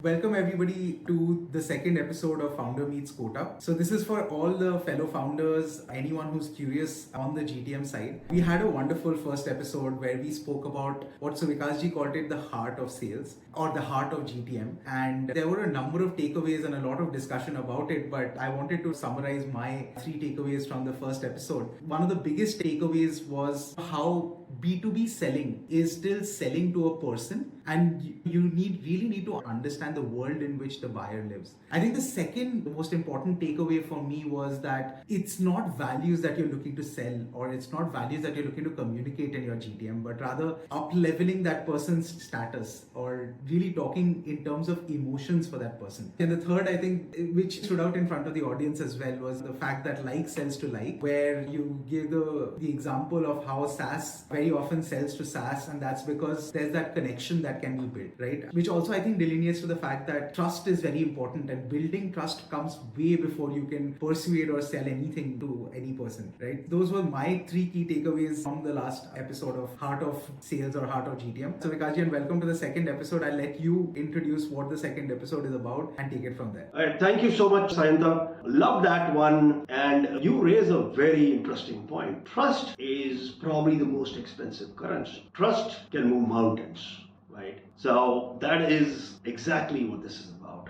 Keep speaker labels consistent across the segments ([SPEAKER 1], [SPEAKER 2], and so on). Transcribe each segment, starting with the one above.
[SPEAKER 1] Welcome everybody to the second episode of Founder Meets Kota. So this is for all the fellow founders, anyone who's curious on the GTM side. We had a wonderful first episode where we spoke about what Suvikasji called it the heart of sales or the heart of GTM. And there were a number of takeaways and a lot of discussion about it, but I wanted to summarize my three takeaways from the first episode. One of the biggest takeaways was how B2B selling is still selling to a person, and you really need to understand the world in which the buyer lives. I think the second most important takeaway for me was that it's not values that you're looking to sell, or it's not values that you're looking to communicate in your GTM, but rather up leveling that person's status or really talking in terms of emotions for that person. And the third, I think, which stood out in front of the audience as well, was the fact that like sells to like, where you give the example of how SaaS very often sells to SaaS, and that's because there's that connection that can be built, right? Which also I think delineates to the fact that trust is very important, and building trust comes way before you can persuade or sell anything to any person, right? Those were my three key takeaways from the last episode of Heart of Sales or Heart of GTM. So Vikasji, and welcome to the second episode. I'll let you introduce what the second episode is about and take it from there.
[SPEAKER 2] All right, thank you so much, Sayanta. Love that one. And you raise a very interesting point. Trust is probably the most expensive currency. Trust can move mountains, right? So that is exactly what this is about.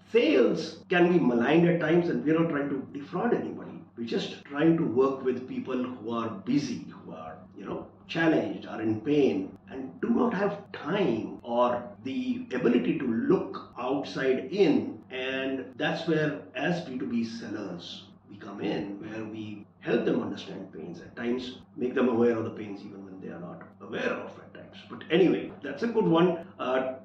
[SPEAKER 2] Sales can be maligned at times, and we're not trying to defraud anybody. We're just trying to work with people who are busy, who are, challenged, are in pain, and do not have time or the ability to look outside in. And that's where, as B2B sellers, we come in, where we help them understand pains, at times make them aware of the pains even when they are not aware of at times. But anyway, that's a good one.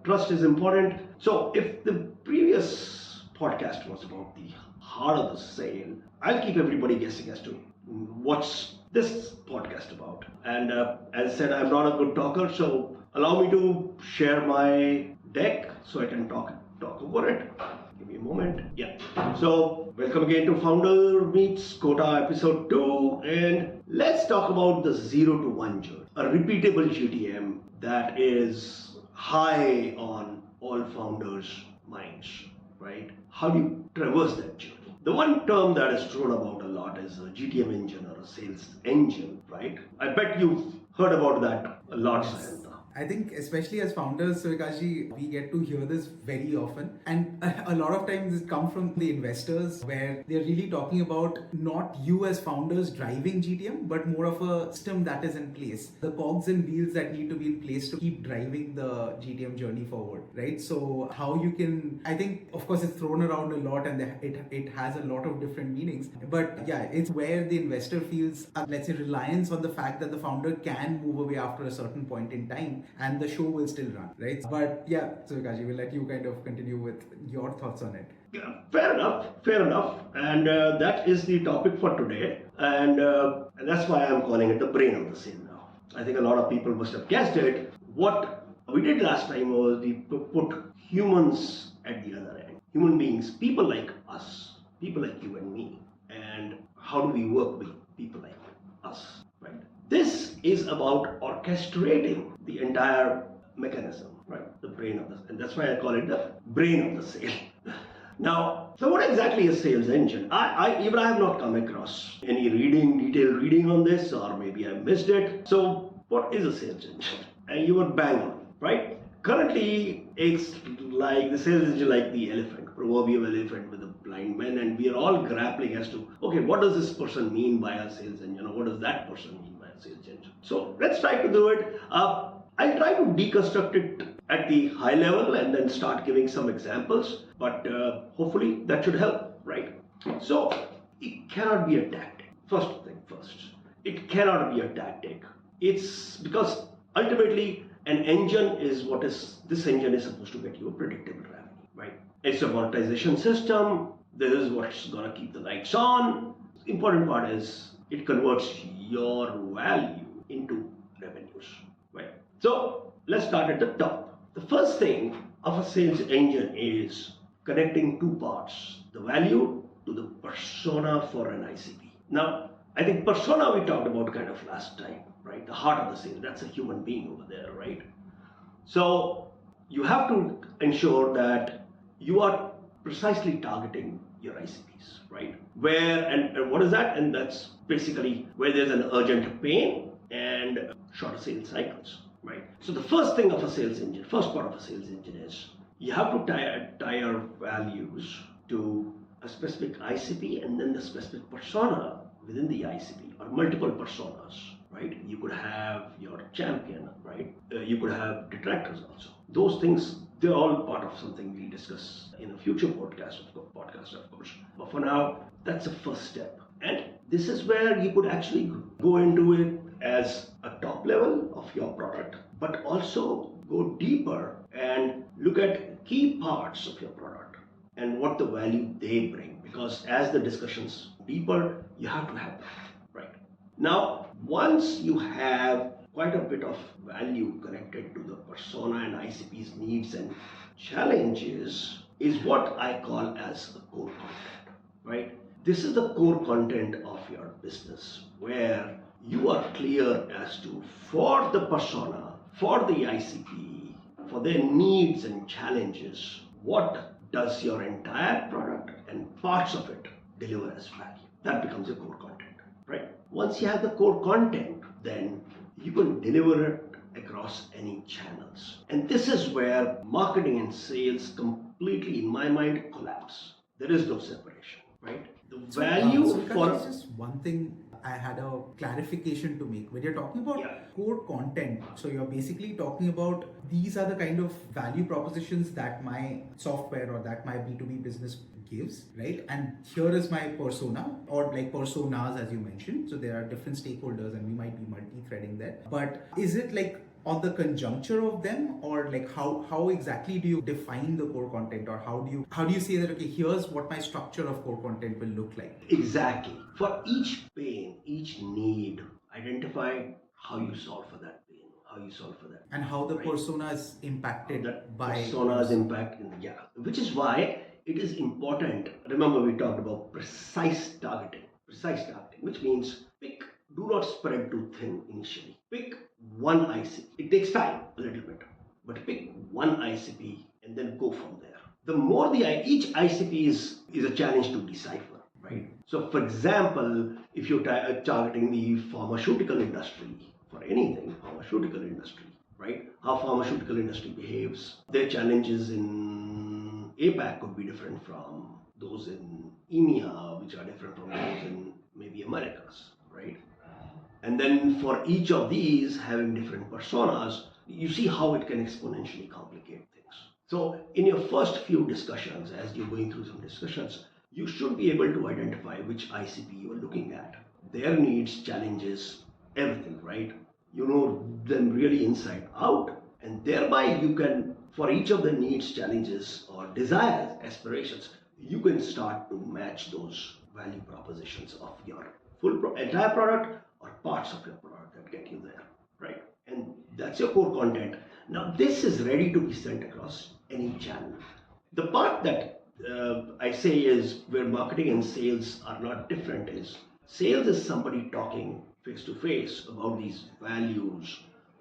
[SPEAKER 2] Trust is important. So if the previous podcast was about the heart of the sale, I'll keep everybody guessing as to what's this podcast about. And as I said, I'm not a good talker, so allow me to share my deck so I can talk over it. Give me a moment. Yeah. So welcome again to Founder Meets Kota episode 2, and let's talk about the 0 to 1 journey, a repeatable GTM that is high on all founders' minds, right? How do you traverse that journey? The one term that is thrown about a lot is a GTM engine or a sales engine, right? I bet you've heard about that a lot, Sayanta.
[SPEAKER 1] I think especially as founders, Vikasji, we get to hear this very often, and a lot of times it comes from the investors, where they're really talking about not you as founders driving GTM, but more of a system that is in place, the cogs and wheels that need to be in place to keep driving the GTM journey forward, right? So how you can, I think, of course, it's thrown around a lot, and it has a lot of different meanings, but yeah, it's where the investor feels, let's say, reliance on the fact that the founder can move away after a certain point in time, and the show will still run, right? But yeah, so Vikasji, we'll let you kind of continue with your thoughts on it.
[SPEAKER 2] Yeah, fair enough. And that is the topic for today. And that's why I'm calling it the brain of the sale now. I think a lot of people must have guessed it. What we did last time was we put humans at the other end. Human beings, people like us, people like you and me. And how do we work with people like us, right? This is about orchestrating the entire mechanism, right? The brain of the, and that's why I call it the brain of the sale. Now, so what exactly is sales engine? I have not come across any detailed reading on this, or maybe I missed it. So what is a sales engine? And you were bang on, right? Currently, it's like the sales engine, like the proverbial elephant with a blind man, and we are all grappling as to, okay, what does this person mean by a sales engine, or what does that person mean by a sales engine? So let's try to do it. I'll try to deconstruct it at the high level and then start giving some examples, but hopefully that should help, right? So it cannot be a tactic. First thing first, it cannot be a tactic. It's because ultimately an engine is this engine is supposed to get you a predictable revenue, right? It's a monetization system. This is what's gonna keep the lights on. The important part is it converts your value into revenues, right? So let's start at the top. The first thing of a sales engine is connecting two parts, the value to the persona for an ICP. Now, I think persona we talked about kind of last time, right? The heart of the sale, that's a human being over there, right? So you have to ensure that you are precisely targeting your ICPs, right? Where and what is that? And that's basically where there's an urgent pain and shorter sales cycles, right? So the first thing of a sales engine, first part of a sales engine is you have to tie your values to a specific ICP and then the specific persona within the ICP or multiple personas, right? You could have your champion, right? You could have detractors also. Those things, they're all part of something we'll discuss in a future podcast, of course. But for now, that's the first step. And this is where you could actually go into it as a top level of your product, but also go deeper and look at key parts of your product and what the value they bring. Because as the discussions deeper, you have to have that, right? Now, once you have quite a bit of value connected to the persona and ICP's needs and challenges, is what I call as the core content, right? This is the core content of your business where you are clear as to for the persona, for the ICP, for their needs and challenges, what does your entire product and parts of it deliver as value. That becomes your core content, right? Once you have the core content, then you can deliver it across any channels. And this is where marketing and sales completely, in my mind, collapse. There is no separation, right? The value
[SPEAKER 1] so
[SPEAKER 2] for
[SPEAKER 1] Prakash, just one thing I had a clarification to make. When you're talking about core content, so you're basically talking about these are the kind of value propositions that my software or that my B2B business gives, right? And here is my persona or like personas, as you mentioned. So there are different stakeholders and we might be multi-threading there. But is it like on the conjuncture of them, or like how exactly do you define the core content, or how do you say that, okay, here's what my structure of core content will look like?
[SPEAKER 2] Exactly. For each pain, each need, identify how you solve for that pain, how you solve for that,
[SPEAKER 1] and how the persona is impacted
[SPEAKER 2] that
[SPEAKER 1] by
[SPEAKER 2] persona's impact in the which is why it is important. Remember, we talked about precise targeting, which means do not spread too thin initially. Pick one ICP. It takes time a little bit, but pick one ICP and then go from there. The more each ICP is a challenge to decipher, right? So, for example, if you're targeting the pharmaceutical industry for anything, pharmaceutical industry, right? How pharmaceutical industry behaves, their challenges in APAC could be different from those in EMEA, which are different from those in maybe Americas, right? And then for each of these having different personas, you see how it can exponentially complicate things. So in your first few discussions, as you're going through some discussions, you should be able to identify which ICP you are looking at, their needs, challenges, everything, right? You know them really inside out, and thereby you can, for each of the needs, challenges, or desires, aspirations, you can start to match those value propositions of your entire product or parts of your product that get you there, right? And that's your core content. Now this is ready to be sent across any channel. The part that I say is where marketing and sales are not different is sales is somebody talking face to face about these values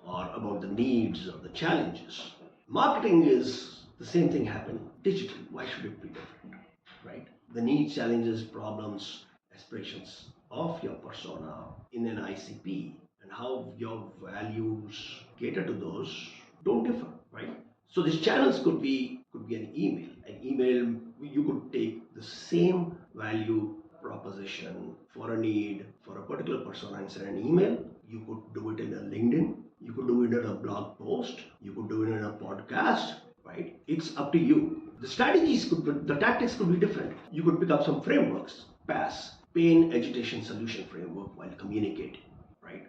[SPEAKER 2] or about the needs or the challenges. Marketing is the same thing happening digitally. Why should it be different, right? The needs, challenges, problems, aspirations of your persona in an ICP and how your values cater to those don't differ, right? So these channels could be an email. An email, you could take the same value proposition for a need for a particular persona and send an email. You could do it in a LinkedIn. You could do it in a blog post. You could do it in a podcast, right? It's up to you. The tactics could be different. You could pick up some frameworks, PASS, Pain Agitation Solution Framework, while communicating, right?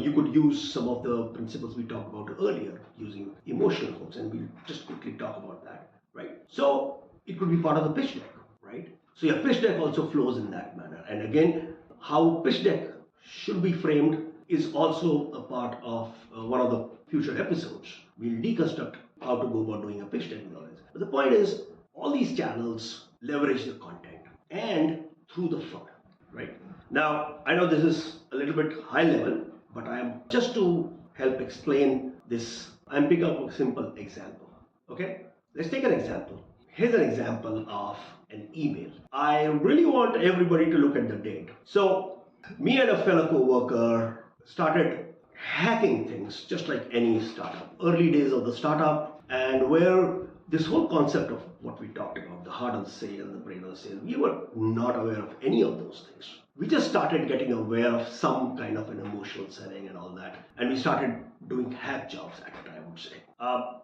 [SPEAKER 2] You could use some of the principles we talked about earlier using emotional hooks, and we'll just quickly talk about that, right? So it could be part of the pitch deck, right? So your pitch deck also flows in that manner. And again, how pitch deck should be framed is also a part of one of the future episodes. We'll deconstruct how to go about doing a pitch deck and all this. But the point is, all these channels leverage the content and through the funnel, right? Now, I know this is a little bit high level, but I am just to help explain this I'm picking up a simple example. Okay, let's take an example. Here's an example of an email. I really want everybody to look at the date. So, me and a fellow co-worker started hacking things just like any startup. Early days of the startup, and where this whole concept of what we talked about, the heart of the sale, the brain of the sale, we were not aware of any of those things. We just started getting aware of some kind of an emotional selling and all that, and we started doing hack jobs at it, I would say.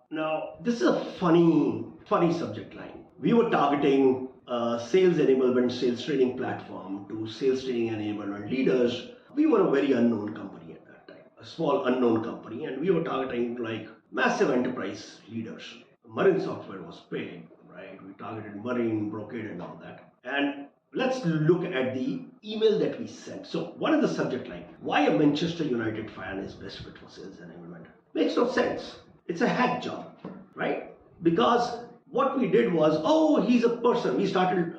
[SPEAKER 2] Now, this is a funny subject line. We were targeting sales enablement, sales training platform to sales training and enablement leaders. We were a very unknown company at that time, a small unknown company, and we were targeting like massive enterprise leaders. Marine Software was big, right? We targeted Marine, Brocade, and all that. And let's look at the email that we sent. So, what is the subject line? Why a Manchester United fan is best fit for sales enablement? Makes no sense. It's a hack job, right? Because what we did was, oh, he's a person. We started,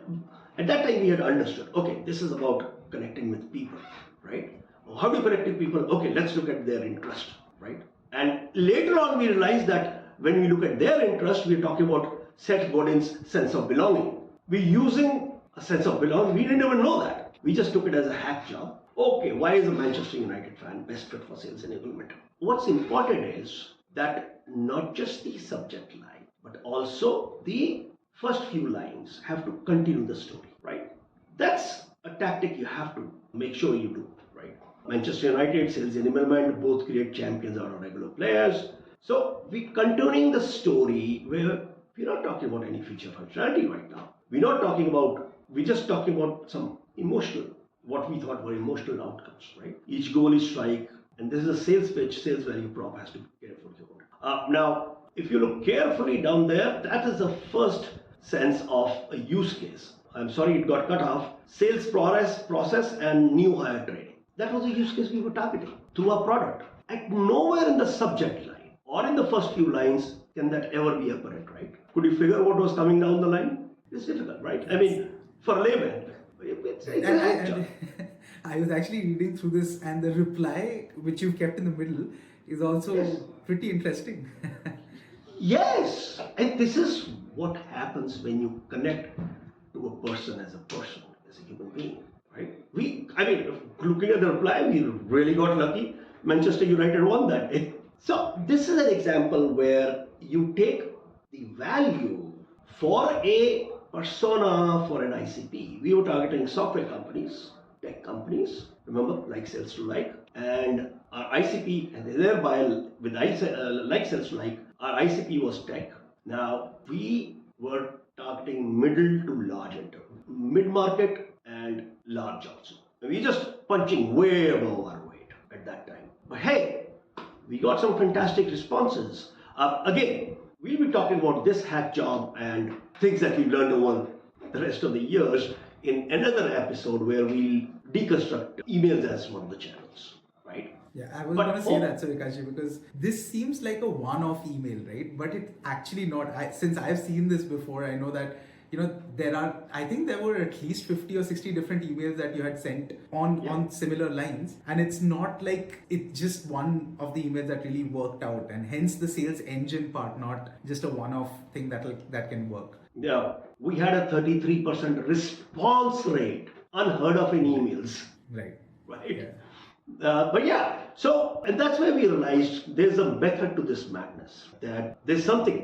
[SPEAKER 2] at that time we had understood, okay, this is about connecting with people, right? How do you connect with people? Okay, let's look at their interest, right? And later on we realized that when we look at their interest, we're talking about Seth Godin's sense of belonging. We're using a sense of belonging. We didn't even know that. We just took it as a hack job. Okay, why is a Manchester United fan best fit for sales enablement? What's important is that not just the subject line, but also the first few lines have to continue the story, right? That's a tactic you have to make sure you do, right? Manchester United, sales enablement, both create champions out of regular players. So we're continuing the story where we're not talking about any feature functionality right now. We're just talking about some emotional, what we thought were emotional outcomes, right? Each goal is strike, and this is a sales pitch, sales value prop has to be careful about. Now, if you look carefully down there, that is the first sense of a use case. I'm sorry, it got cut off. Sales process and new hire training. That was a use case we were targeting through our product. At nowhere in the subject line or in the first few lines can that ever be apparent, right? Could you figure what was coming down the line? It's difficult, right? I mean, for a layman, it's a job.
[SPEAKER 1] I was actually reading through this, and the reply which you've kept in the middle is also pretty interesting.
[SPEAKER 2] Yes, and this is what happens when you connect to a person, as a human being, right? Looking at the reply, we really got lucky. Manchester United won that day. So this is an example where you take the value for a persona for an ICP. We were targeting software companies, tech companies, remember, like sales to like, and our ICP, and thereby with like sales to like, our ICP was tech. Now we were targeting middle to large mid-market and large also. We just punching way above our weight at that time. But hey, we got some fantastic responses. Again, we'll be talking about this hack job and things that we've learned over the rest of the years in another episode where we'll deconstruct emails as one of the channels, right?
[SPEAKER 1] Yeah, I was going to say that, Surekashi, because this seems like a one-off email, right? But it's actually not. Since I've seen this before, I know that I think there were at least 50 or 60 different emails that you had sent on similar lines, and it's not like it's just one of the emails that really worked out, and hence the sales engine part, not just a one-off thing that can work.
[SPEAKER 2] Yeah, we had a 33% response rate, unheard of in emails.
[SPEAKER 1] Right.
[SPEAKER 2] Yeah. And that's where we realized there's a method to this madness, that there's something,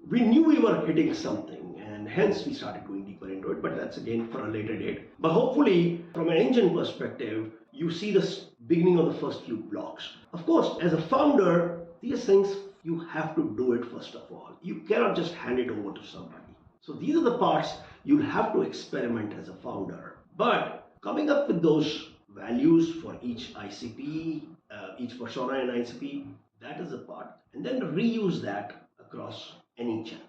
[SPEAKER 2] we knew we were hitting something, and hence we started going deeper into it, but that's again for a later date. But hopefully, from an engine perspective, you see the beginning of the first few blocks. Of course, as a founder, these things, you have to do it first of all. You cannot just hand it over to somebody. So these are the parts you'll have to experiment as a founder. But coming up with those values for each ICP, each persona in ICP, that is a part. And then reuse that across any channel.